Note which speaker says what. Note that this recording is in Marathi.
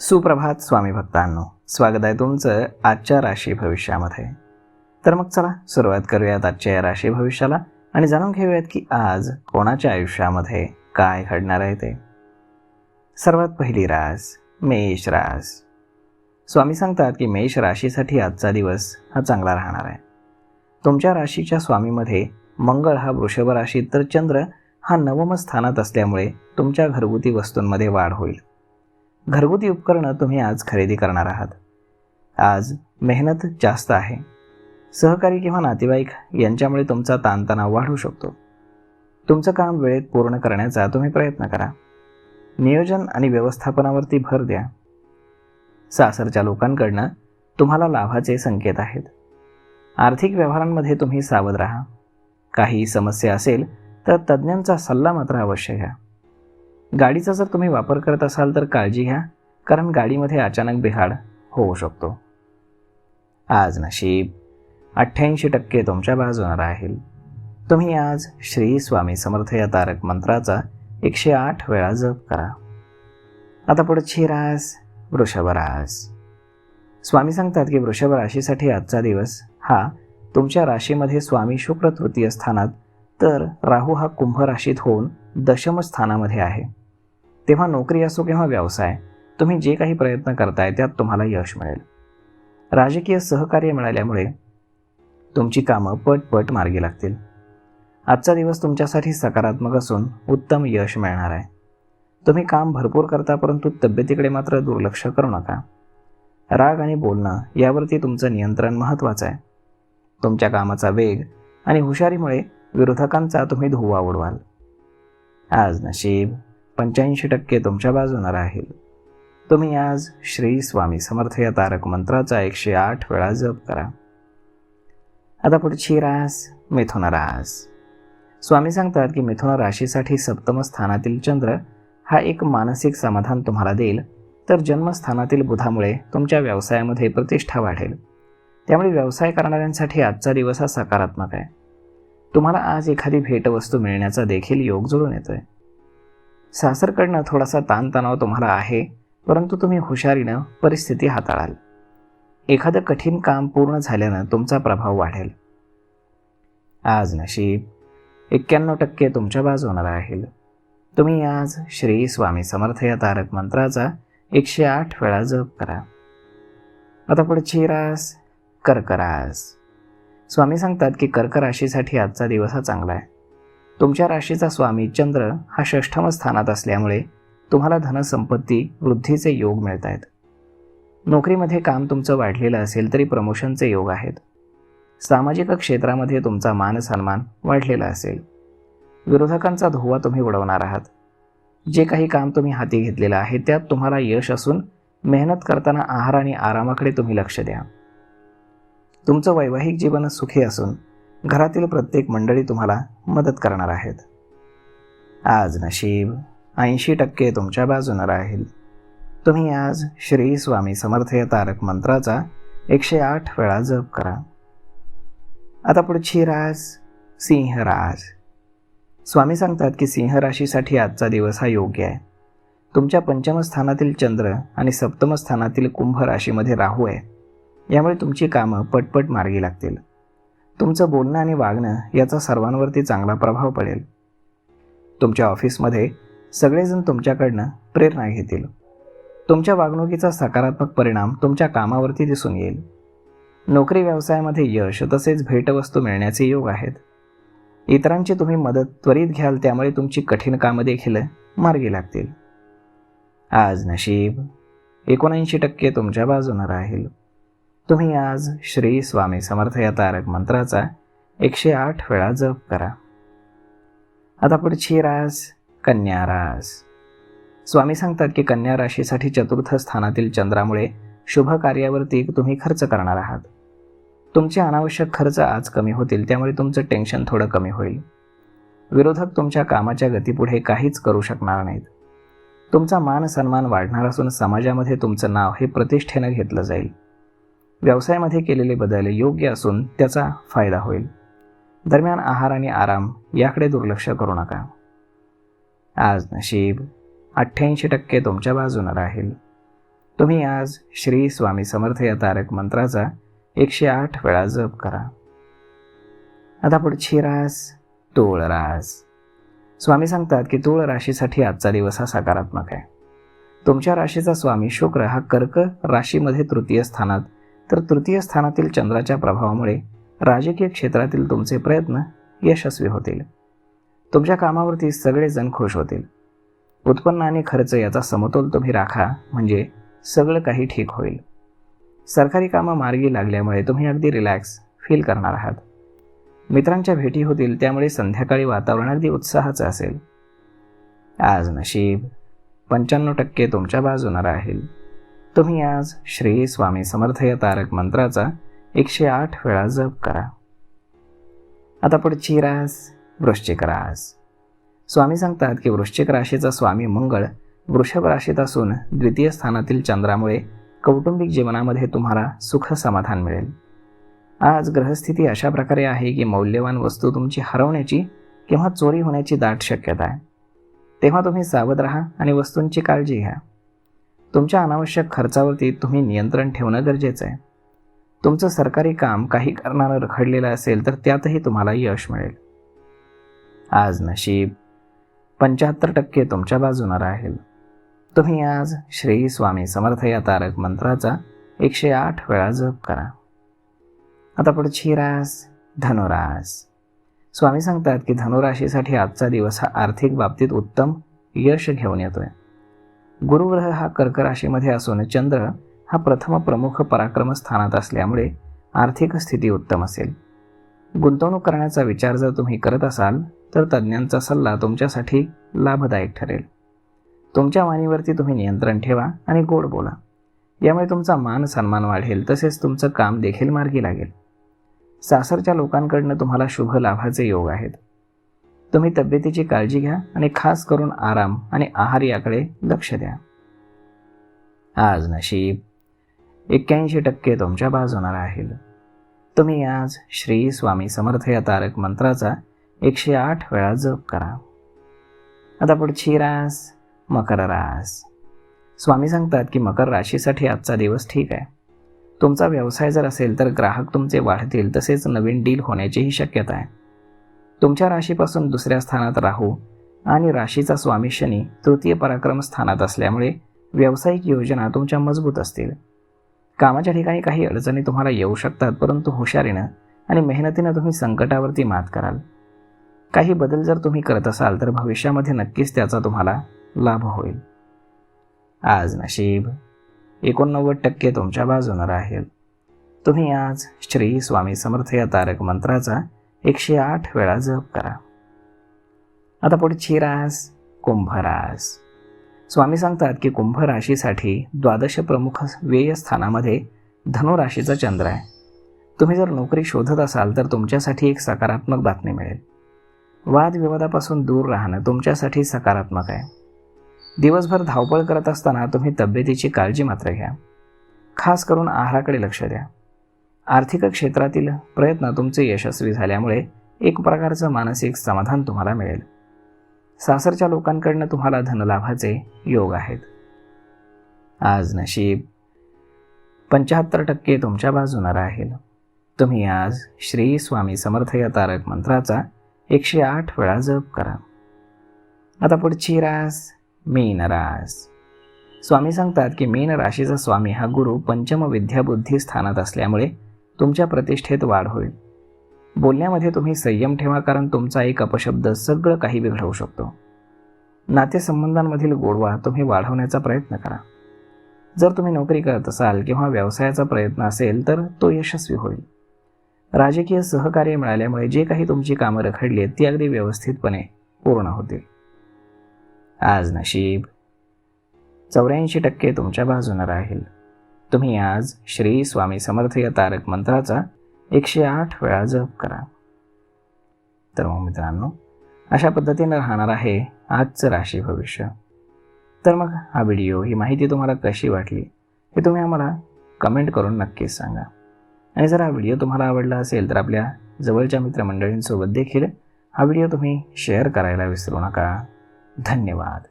Speaker 1: सुप्रभात स्वामी भक्तांनो, स्वागत आहे तुमचं आजच्या राशी भविष्यामध्ये. तर मग चला सुरुवात करूयात आजच्या या राशी भविष्याला आणि जाणून घेऊयात की आज कोणाच्या आयुष्यामध्ये काय घडणार आहे ते. सर्वात पहिली रास मेष रास. स्वामी सांगतात की मेष राशीसाठी आजचा दिवस हा चांगला राहणार आहे. तुमच्या राशीच्या स्वामीमध्ये मंगळ हा वृषभ राशीत तर चंद्र हा नवम स्थानात असल्यामुळे तुमच्या घरगुती वस्तूंमध्ये वाढ होईल. घरगुती उपकरणं तुम्ही आज खरेदी करणार आहात. आज मेहनत जास्त आहे. सहकारी किंवा नातेवाईक यांच्यामुळे तुमचा ताणतणाव वाढू शकतो. तुमचं काम वेळेत पूर्ण करण्याचा तुम्ही प्रयत्न करा. नियोजन आणि व्यवस्थापनावरती भर द्या. सासरच्या लोकांकडनं तुम्हाला लाभाचे संकेत आहेत. आर्थिक व्यवहारांमध्ये तुम्ही सावध राहा. काही समस्या असेल तर तज्ज्ञांचा सल्ला मात्र अवश्य घ्या. गाडीचा जर तुम्ही वापर करत असाल तर काळजी घ्या, कारण गाडीमध्ये अचानक बिघाड होऊ शकतो. आज नशीब 88% तुमच्या बाजूने राहील. तुम्ही आज श्री स्वामी समर्थ या तारक मंत्राचा 108 वेळा जप करा. आता पुढची रास वृषभ रास. स्वामी सांगतात की वृषभ राशीसाठी आजचा दिवस हा तुमच्या राशीमध्ये स्वामी शुक्र तृतीय स्थानात तर राहू हा कुंभ राशीत होऊन दशम स्थानामध्ये आहे. तेव्हा नोकरी असो किंवा व्यवसाय, तुम्ही जे काही प्रयत्न करताय त्यात तुम्हाला यश मिळेल. राजकीय सहकार्य मिळाल्यामुळे तुमची कामं पट मार्गी लागतील. आजचा दिवस तुमच्यासाठी सकारात्मक असून उत्तम यश मिळणार आहे. तुम्ही काम भरपूर करता, परंतु तब्येतीकडे मात्र दुर्लक्ष करू नका. राग आणि बोलणं यावरती तुमचं नियंत्रण महत्त्वाचं आहे. तुमच्या कामाचा वेग आणि हुशारीमुळे विरोधकांचा तुम्ही धुव्वा उडवाल. आज नशीब 85% तुमच्या बाजूने राहील. तुम्ही आज श्री स्वामी समर्थ या तारक मंत्राचा 108 वेळा जप करा. आता पुढची रास मिथुन रास. स्वामी सांगतात की मिथुन राशीसाठी सप्तम स्थानातील चंद्र हा एक मानसिक समाधान तुम्हाला देईल, तर जन्मस्थानातील बुधामुळे तुमच्या व्यवसायामध्ये प्रतिष्ठा वाढेल. त्यामुळे व्यवसाय करणाऱ्यांसाठी आजचा दिवस हा सकारात्मक आहे. तुम्हाला आज एखादी भेटवस्तू मिळण्याचा देखील योग जुळून येतोय. सासरकडनं थोडासा ताणतणाव तुम्हाला आहे, परंतु तुम्ही हुशारीनं परिस्थिती हाताळाल. एखादं कठीण काम पूर्ण झाल्यानं तुमचा प्रभाव वाढेल. आज नशीब 91% तुमच्या बाजूने राहील. तुम्ही आज श्री स्वामी समर्थ या तारक मंत्राचा 108 वेळा जप करा. आता पुढची रास कर्क रास. स्वामी सांगतात की कर्क राशीसाठी आजचा दिवस हा चांगला आहे. तुमच्या राशीचा स्वामी चंद्र हा षष्ठम स्थानात असल्यामुळे तुम्हाला धनसंपत्ती वृद्धीचे योग मिळत आहेत. नोकरीमध्ये काम तुमचं वाढलेलं असेल तरी प्रमोशनचे योग आहेत. सामाजिक क्षेत्रामध्ये तुमचा मान सन्मान वाढलेला असेल. विरोधकांचा धुव्वा तुम्ही उडवणार आहात. जे काही काम तुम्ही हाती घेतलेलं आहे त्यात तुम्हाला यश असून मेहनत करताना आहार आणि आरामाकडे तुम्ही लक्ष द्या. तुमचं वैवाहिक जीवन सुखी असून घरातील प्रत्येक मंडळी तुम्हाला मदत करणार आहेत. आज नशीब 80% तुमच्या बाजूने राहील. तुम्ही आज श्री स्वामी समर्थ या तारक मंत्राचा 108 वेळा जप करा. आता पुढची रास सिंह रास. स्वामी सांगतात की सिंह राशीसाठी आजचा दिवस हा योग्य आहे. तुमच्या पंचम स्थानातील चंद्र आणि सप्तम स्थानातील कुंभ राशीमध्ये राहू आहे. यामुळे तुमची कामं पटपट मार्गी लागतील. तुमचं बोलणं आणि वागणं याचा सर्वांवरती चांगला प्रभाव पडेल. तुमच्या ऑफिसमध्ये सगळेजण तुमच्याकडनं प्रेरणा घेतील. तुमच्या वागणुकीचा सकारात्मक परिणाम तुमच्या कामावरती दिसून येईल. नोकरी व्यवसायामध्ये यश तसेच भेटवस्तू मिळण्याचे योग आहेत. इतरांची तुम्ही मदत त्वरित घ्याल, त्यामुळे तुमची कठीण कामं देखील मार्गी लागतील. आज नशीब 79% तुमच्या बाजूने राहील. तुम्ही आज श्री स्वामी समर्थ या तारक मंत्राचा 108 वेळा जप करा. आता पुढची रास कन्या रास. स्वामी सांगतात की कन्या राशीसाठी चतुर्थ स्थानातील चंद्रामुळे शुभ कार्यावरती तुम्ही खर्च करणार आहात. तुमचे अनावश्यक खर्च आज कमी होतील, त्यामुळे तुमचं टेन्शन थोडं कमी होईल. विरोधक तुमच्या कामाच्या गतीपुढे काहीच करू शकणार नाहीत. तुमचा मान सन्मान वाढणार असून समाजामध्ये तुमचं नाव हे प्रतिष्ठेनं घेतलं जाईल. व्यवसायामध्ये केलेले बदल योग्य असून त्याचा फायदा होईल. दरम्यान आहार आणि आराम याकडे दुर्लक्ष करू नका. आज नशीब 88% तुमच्या बाजूने राहील. तुम्ही आज श्री स्वामी समर्थ या तारक मंत्राचा 108 वेळा जप करा. आता पुढची रास तूळ रास. स्वामी सांगतात की तूळ राशीसाठी आजचा दिवस हा सकारात्मक आहे. तुमच्या राशीचा स्वामी शुक्र हा कर्क राशीमध्ये तृतीय स्थानात, तर तृतीय स्थानातील चंद्राच्या प्रभावामुळे राजकीय क्षेत्रातील तुमचे प्रयत्न यशस्वी होतील. तुमच्या कामावरती सगळेजण खुश होतील. उत्पन्न आणि खर्च याचा समतोल तुम्ही राखा, म्हणजे सगळं काही ठीक होईल. सरकारी कामं मार्गी लागल्यामुळे तुम्ही अगदी रिलॅक्स फील करणार आहात. मित्रांच्या भेटी होतील, त्यामुळे संध्याकाळी वातावरण अगदी उत्साहाचं असेल. आज नशीब 95% तुमच्या बाजूने राहील. तुम्ही आज श्री स्वामी समर्थ या तारक मंत्राचा 108 वेळा जप करा. आता पुढची रास वृश्चिक रास. स्वामी सांगतात की वृश्चिक राशीचा स्वामी मंगळ वृषभ राशीत असून द्वितीय स्थानातील चंद्रामुळे कौटुंबिक जीवनामध्ये तुम्हाला सुख समाधान मिळेल. आज ग्रहस्थिती अशा प्रकारे आहे की मौल्यवान वस्तू तुमची हरवण्याची किंवा चोरी होण्याची दाट शक्यता आहे. तेव्हा तुम्ही सावध राहा आणि वस्तूंची काळजी घ्या. तुमच्या अनावश्यक खर्चावरती तुम्ही नियंत्रण ठेवणं गरजेचं आहे. तुमचं सरकारी काम काही कारणानं रखडलेलं असेल तर त्यातही तुम्हाला यश मिळेल. आज नशीब 75% तुमच्या बाजूने राहील. तुम्ही आज श्री स्वामी समर्थ या तारक मंत्राचा 108 वेळा जप करा. आता पुढची रास धनुरास. स्वामी सांगतात की धनुराशीसाठी आजचा दिवस हा आर्थिक बाबतीत उत्तम यश घेऊन येतोय. गुरुग्रह हा कर्क राशीमध्ये असून चंद्र हा प्रथम प्रमुख पराक्रम स्थानात असल्यामुळे आर्थिक स्थिती उत्तम असेल. गुंतवणूक करण्याचा विचार जर तुम्ही करत असाल तर तज्ज्ञांचा सल्ला तुमच्यासाठी लाभदायक ठरेल. तुमच्या वाणीवरती तुम्ही नियंत्रण ठेवा आणि गोड बोला. यामुळे तुमचा मान सन्मान वाढेल, तसेच तुमचं काम देखील मार्गी लागेल. सासरच्या लोकांकडनं तुम्हाला शुभ लाभाचे योग आहेत. तुम्ही तब्येतीची काळजी घ्या आणि खास करून आराम आणि आहार याकडे लक्ष द्या. आज नशीब 81% तुमच्या बाजूने राहील. तुम्ही आज श्री स्वामी समर्थ या तारक मंत्राचा 108 वेळा जप करा. आता पुढची रास मकर रास. स्वामी सांगतात की मकर राशीसाठी आजचा दिवस ठीक आहे. तुमचा व्यवसाय जर असेल तर ग्राहक तुमचे वाढतील, तसेच नवीन डील होण्याचीही शक्यता आहे. तुमच्या राशीपासून दुसऱ्या स्थानात राहू आणि राशीचा स्वामी शनी तृतीय पराक्रम स्थानात असल्यामुळे व्यावसायिक योजना तुमच्या मजबूत असतील. कामाच्या ठिकाणी काही अडचणी तुम्हाला येऊ शकतात, परंतु हुशारीनं आणि मेहनतीनं तुम्ही संकटावरती मात कराल. काही बदल जर तुम्ही करत असाल तर भविष्यामध्ये नक्कीच त्याचा तुम्हाला लाभ होईल. आज नशीब 89% तुमच्या बाजूने राहील. तुम्ही आज श्री स्वामी समर्थ या तारक मंत्राचा 108 वेळा जप करा. आता पुढची रास कुंभ रास. स्वामी सांगतात की कुंभ राशीसाठी द्वादश प्रमुख व्यय स्थानामध्ये धनु राशीचा चंद्र आहे. तुम्ही जर नोकरी शोधत असाल तर तुमच्यासाठी एक सकारात्मक बातमी मिळेल. वादविवादापासून दूर राहणं तुमच्यासाठी सकारात्मक आहे. दिवसभर धावपळ करत असताना तुम्ही तब्येतीची काळजी मात्र घ्या. खास करून आहाराकडे लक्ष द्या. आर्थिक क्षेत्रातील प्रयत्न तुमचे यशस्वी झाल्यामुळे एक प्रकारचं मानसिक समाधान तुम्हाला मिळेल. सासरच्या लोकांकडनं तुम्हाला धनलाभाचे योग आहेत. आज नशीब 75% तुमच्या बाजूने राहील. तुम्ही आज श्री स्वामी समर्थ या तारक मंत्राचा 108 वेळा जप करा. आता पुढची रास मीन रास. स्वामी सांगतात की मीन राशीचा स्वामी हा गुरु पंचम विद्याबुद्धी स्थानात असल्यामुळे तुमच्या प्रतिष्ठेत वाढ होईल. बोलण्यामध्ये तुम्ही संयम ठेवा, कारण तुमचा एक अपशब्द सगळं काही बिघडवू शकतो. नातेसंबंधांमधील गोडवा तुम्ही वाढवण्याचा प्रयत्न करा. जर तुम्ही नोकरी करत असाल किंवा व्यवसायाचा प्रयत्न असेल तर तो यशस्वी होईल. राजकीय सहकार्य मिळाल्यामुळे जे काही तुमची कामं रखडली आहेत ती अगदी व्यवस्थितपणे पूर्ण होतील. आज नशीब 84% तुमच्या बाजूने राहील. तुम्ही आज श्री स्वामी समर्थ या तारक मंत्राचा 108 वेळा जप करा. तर मग मित्रांनो, अशा पद्धतीने राहणार आहे आजचं राशी भविष्य. तर मग हा व्हिडिओ, ही माहिती तुम्हाला कशी वाटली हे तुम्ही आम्हाला कमेंट करून नक्कीच सांगा. आणि जर हा व्हिडिओ तुम्हाला आवडला असेल तर आपल्या जवळच्या मित्रमंडळींसोबत देखील हा व्हिडिओ तुम्ही शेअर करायला विसरू नका. धन्यवाद.